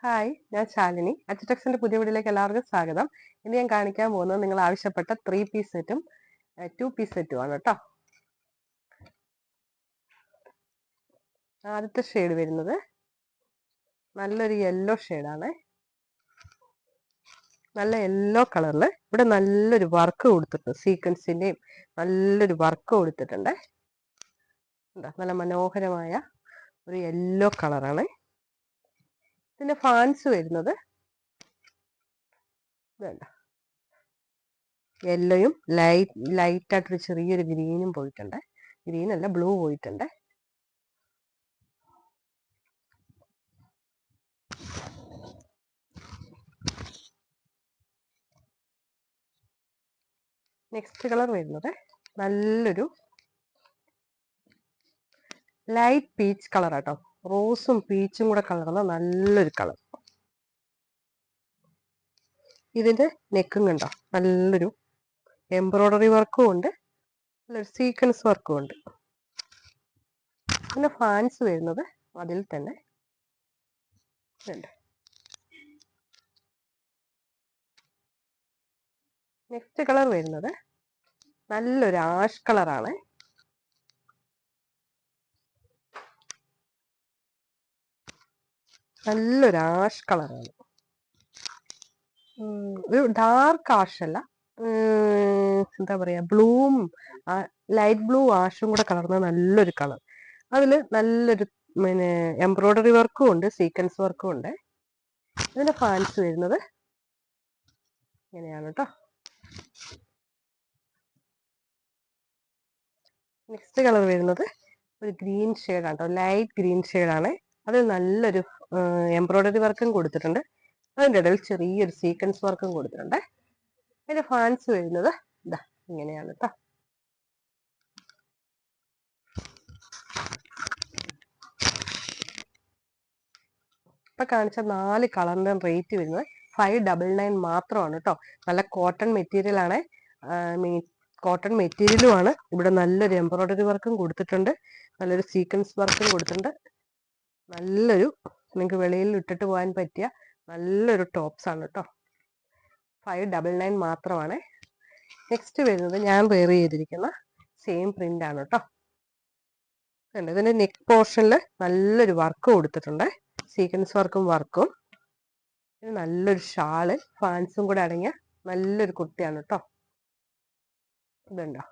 Hi, ഞാൻ ശാലിനി. അച്ചടെക്സിന്റെ പുതിയ വീഡിയോയിലേക്ക് എല്ലാവർക്കും സ്വാഗതം. ഇന്ന് ഞാൻ കാണിക്കാൻ പോകുന്നത് നിങ്ങൾ ആവശ്യപ്പെട്ട 3 പീസ് സെറ്റും 2 പീസ് സെറ്റും ആണ് കേട്ടോ. ആദ്യത്തെ ഷെയ്ഡ് വരുന്നത് നല്ലൊരു യെല്ലോ ഷെയ്ഡാണ്. നല്ല യെല്ലോ കളറിൽ ഇവിടെ നല്ലൊരു വർക്ക് കൊടുത്തിട്ടുണ്ട്. സീക്വൻസിന്റെയും നല്ലൊരു വർക്ക് കൊടുത്തിട്ടുണ്ട്. നല്ല മനോഹരമായ ഒരു യെല്ലോ കളറാണ്. ഇതിന്റെ ഫാൻസ് വരുന്നത് വേണ്ട യെല്ലോയും ലൈറ്റായിട്ടൊരു ചെറിയൊരു ഗ്രീനും പോയിട്ടുണ്ട്. ഗ്രീൻ അല്ല, ബ്ലൂ പോയിട്ടുണ്ട്. നെക്സ്റ്റ് കളർ വരുന്നത് നല്ലൊരു ലൈറ്റ് പീച്ച് കളർ ആട്ടോ. റോസും പീച്ചും കൂടെ കലർന്ന നല്ലൊരു കളർ. ഇതിന്റെ നെക്കും കണ്ടോ, നല്ലൊരു എംബ്രോയിഡറി വർക്കും ഉണ്ട്, നല്ലൊരു സീക്വൻസ് വർക്കും ഉണ്ട്. പിന്നെ ഫാൻസ് വരുന്നത് അതിൽ തന്നെ ഉണ്ട്. നെക്സ്റ്റ് കളർ വരുന്നത് നല്ലൊരു ആഷ് കളറാണ്. നല്ലൊരു ആഷ് കളറാണ്. ഒരു ഡാർക്ക് ആഷ് അല്ല, എന്താ പറയാ, ബ്ലൂവും ലൈറ്റ് ബ്ലൂ ആഷും കൂടെ കലർന്ന നല്ലൊരു കളർ. അതിൽ നല്ലൊരു എംബ്രോയിഡറി വർക്കും ഉണ്ട്, സീക്വൻസ് വർക്കും ഉണ്ട്. ഇതിന്റെ ഫാൻസ് വരുന്നത് ഇങ്ങനെയാണ് കേട്ടോ. നെക്സ്റ്റ് കളർ വരുന്നത് ഒരു ഗ്രീൻ ഷെയ്ഡാണ് കേട്ടോ, ലൈറ്റ് ഗ്രീൻ ഷെയ്ഡാണ്. അതിൽ നല്ലൊരു എംബ്രോയിഡറി വർക്കും കൊടുത്തിട്ടുണ്ട്. അതിൻ്റെ ഇടയിൽ ചെറിയൊരു സീക്വൻസ് വർക്കും കൊടുത്തിട്ടുണ്ട്. അതിന്റെ ഫാൻസ് വരുന്നത് ഇതാ ഇങ്ങനെയാണ് കേട്ടോ. ഇപ്പൊ കാണിച്ച 4 കളറിന്റെ റേറ്റ് വരുന്നത് 599 മാത്രമാണ് കേട്ടോ. നല്ല കോട്ടൺ മെറ്റീരിയൽ ആണ്. കോട്ടൺ മെറ്റീരിയലും ആണ്. ഇവിടെ നല്ലൊരു എംബ്രോയിഡറി വർക്കും കൊടുത്തിട്ടുണ്ട്, നല്ലൊരു സീക്വൻസ് വർക്കും കൊടുത്തിട്ടുണ്ട്. നല്ലൊരു നിങ്ങൾക്ക് വെളിയിൽ ഇട്ടിട്ട് പോകാൻ പറ്റിയ നല്ലൊരു ടോപ്സ് ആണ് കേട്ടോ. 599 മാത്രമാണ്. നെക്സ്റ്റ് വരുന്നത് ഞാൻ വെയർ ചെയ്തിരിക്കുന്ന സെയിം പ്രിന്റ് ആണ് കേട്ടോ. ഇതിന്റെ നെക്ക് പോർഷനിൽ നല്ലൊരു വർക്ക് കൊടുത്തിട്ടുണ്ട്, സീക്വൻസ് വർക്കും. ഇത് നല്ലൊരു ഷാള് ഫാൻസും കൂടെ അടങ്ങിയ നല്ലൊരു കുർത്തിയാണ് കേട്ടോ. ഇതുണ്ടോ,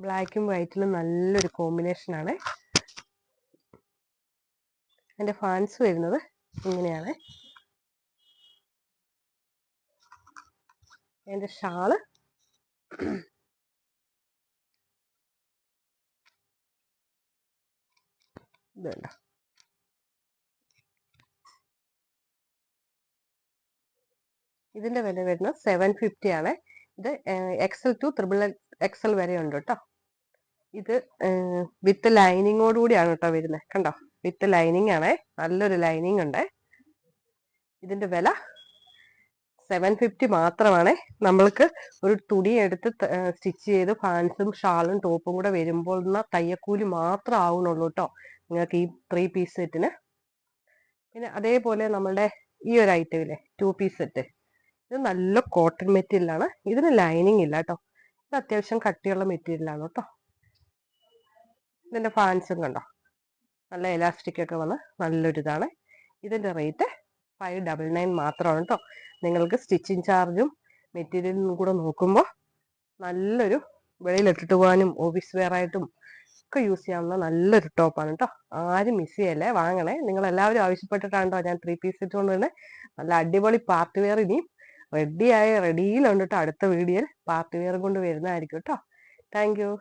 ബ്ലാക്കും വൈറ്റിലും നല്ലൊരു കോമ്പിനേഷൻ ആണ്. അതിന്റെ ഫാൻസ് വരുന്നത് ഇങ്ങനെയാണ്. അതിന്റെ ഷാള് ഇതുണ്ടോ. ഇതിന്റെ വില വരുന്നത് 750 ആണ്. ഇത് XL to XXL വരെ ഉണ്ട് കേട്ടോ. ഇത് വിത്ത് ലൈനിങ്ങോട് കൂടിയാണ് കേട്ടോ വരുന്നത്. കണ്ടോ, വിത്ത് ലൈനിങ് ആണ്, നല്ലൊരു ലൈനിങ് ഉണ്ട്. ഇതിന്റെ വില 750 മാത്രമാണ്. നമ്മൾക്ക് ഒരു തുണി എടുത്ത് സ്റ്റിച്ച് ചെയ്ത് ഫാൻസും ഷാളും ടോപ്പും കൂടെ വരുമ്പോൾ തയ്യക്കൂലി മാത്രം ആവുന്നുള്ളൂ കേട്ടോ നിങ്ങൾക്ക് ഈ 3 പീസ് സെറ്റിന്. പിന്നെ അതേപോലെ നമ്മളുടെ ഈ ഒരു ഐറ്റമില്ലേ 2 പീസ് സെറ്റ്, ഇത് നല്ല കോട്ടൺ മെറ്റീരിയൽ ആണ്. ഇതിന് ലൈനിങ് ഇല്ല കേട്ടോ. ഇത് അത്യാവശ്യം കട്ടിയുള്ള മെറ്റീരിയൽ ആണ് കേട്ടോ. ഇതിന്റെ ഫാൻസും കണ്ടോ, നല്ല എലാസ്റ്റിക് ഒക്കെ വന്ന് നല്ലൊരു ഇതാണ്. ഇതിന്റെ റേറ്റ് 599 മാത്രമാണ് കേട്ടോ. നിങ്ങൾക്ക് സ്റ്റിച്ചിങ് ചാർജും മെറ്റീരിയലും കൂടെ നോക്കുമ്പോൾ നല്ലൊരു വെളിയിലിട്ടിട്ട് പോകാനും ഓഫീസ് വെയർ ആയിട്ടും ഒക്കെ യൂസ് ചെയ്യാവുന്ന നല്ലൊരു ടോപ്പാണ് കേട്ടോ. ആരും മിസ് ചെയ്യല്ലേ, വാങ്ങണേ. നിങ്ങൾ എല്ലാവരും ആവശ്യപ്പെട്ടിട്ടാണോ ഞാൻ 3 പീസ് സെറ്റ് കൊണ്ടുവരുന്നത്. നല്ല അടിപൊളി പാർട്ടി വെയർ ഇനിയും റെഡിയിലുണ്ട് കേട്ടോ. അടുത്ത വീഡിയോയിൽ പാർട്ടി വെയർ കൊണ്ട് വരുന്നതായിരിക്കും കേട്ടോ. Thank you.